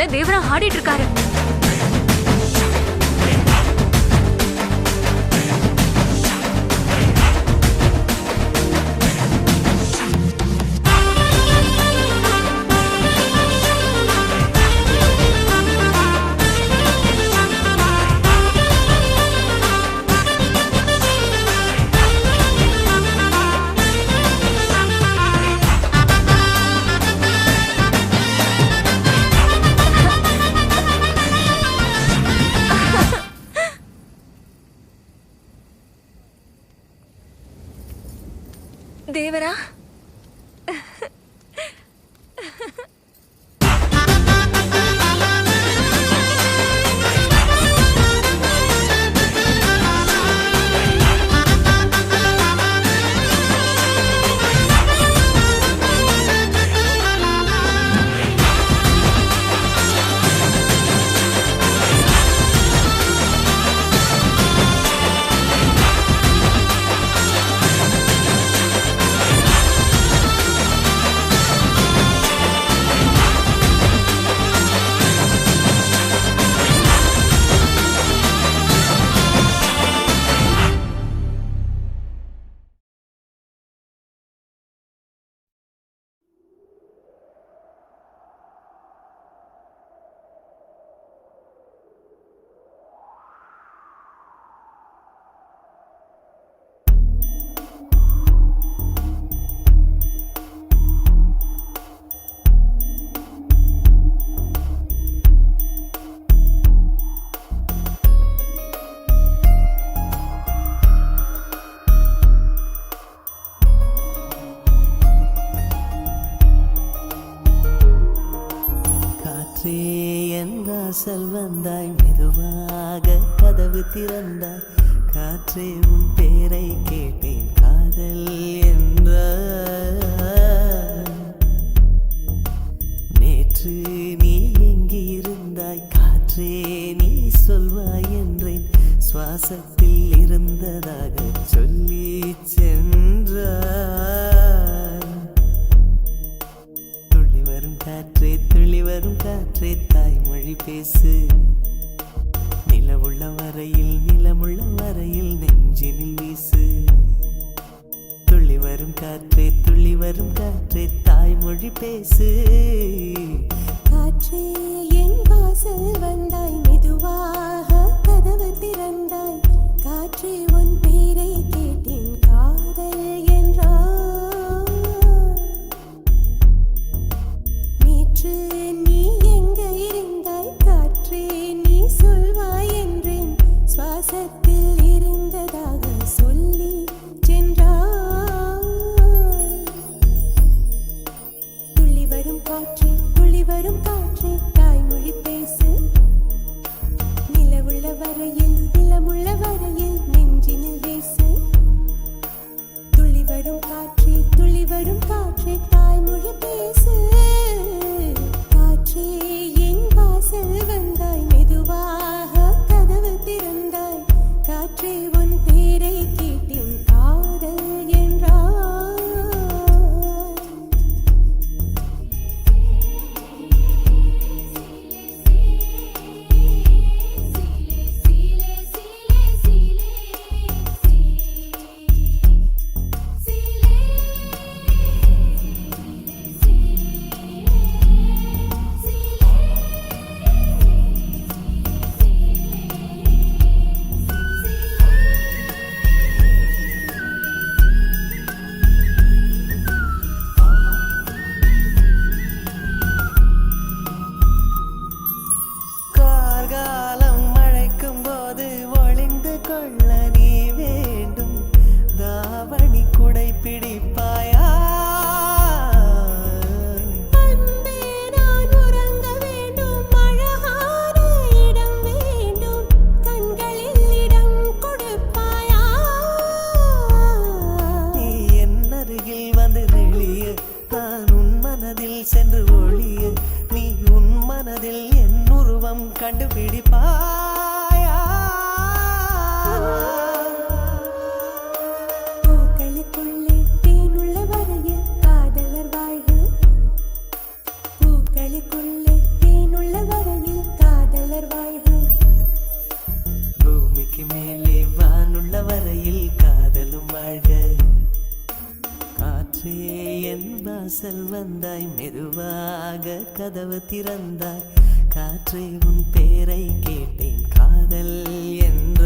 மேல தேவரா ஆடிட்டு இருக்காரு. தேவரா, வாசல் வந்தாய், மெதுவாக கதவு திறந்தாய். காற்றே உன் பேரை கேட்டேன், காதல் என்ற. நேற்று நீ எங்கே இருந்தாய், காற்றே நீ சொல்வாய் என்றேன். சுவாசத்தில் இருந்ததாக சொல்லி சென்றாய். துள்ளி வரும் காற்றே தாய்மொழி பேசு. நிலமுள்ள வரையில் நெஞ்சினில் வீசு. துள்ளி வரும் காற்றே தாய்மொழி பேசு. காற்றே என் வாசல் வந்தாய், மெதுவாக கதவு திறந்தாய். காற்றே உன் பேரை கேட்டேன், காதல் என்றாய். நேற்று நீ எங்கே இருந்தாய், காற்றே நீ சொல்வாய் என்றேன். சுவாசத்தில் இருந்ததாக சொல்லி சென்றாய். துள்ளி வரும் காற்றே தாய்மொழி பேசு. நிலமுள்ள வரையில் நெஞ்சினில் வீசு. துள்ளி வரும் காற்றே தாய்மொழி பேசு. காற்றே என் வாசல் வந்தாய், மெதுவாக கதவு திறந்தாய். காற்றே உன் பேரை கேட்டேன், காதல் என்றாய். கார்காலம் மழைக்கும் போது ஒளிந்து கொள்ள நீ வேண்டும். தாவணி குடை பிடிப்பாயா? அன்பே நான் உறங்க வேண்டும், அழகான இடம் வேண்டும். கண்களில் இடம் கொடுப்பாயா? நீ என் அருகில் வந்து நெளிய, நான் உன் மனதில் சென்று ஒளிய. நீ உன் மனதில் என் உருவம் கண்டுபிடிப்பாயா? பூக்களுக்குள்ளே தேனுள்ள வரையில் காதலர் வாழ்க. பூக்களுக்குள்ளே தேனுள்ள வாழ்வில் காதலும் வாழ்க. காற்றே என் வாசல் வந்தாய், மெதுவாக கதவு திறந்தாய். காற்றே உன் பேரை கேட்டேன், காதல் என்ற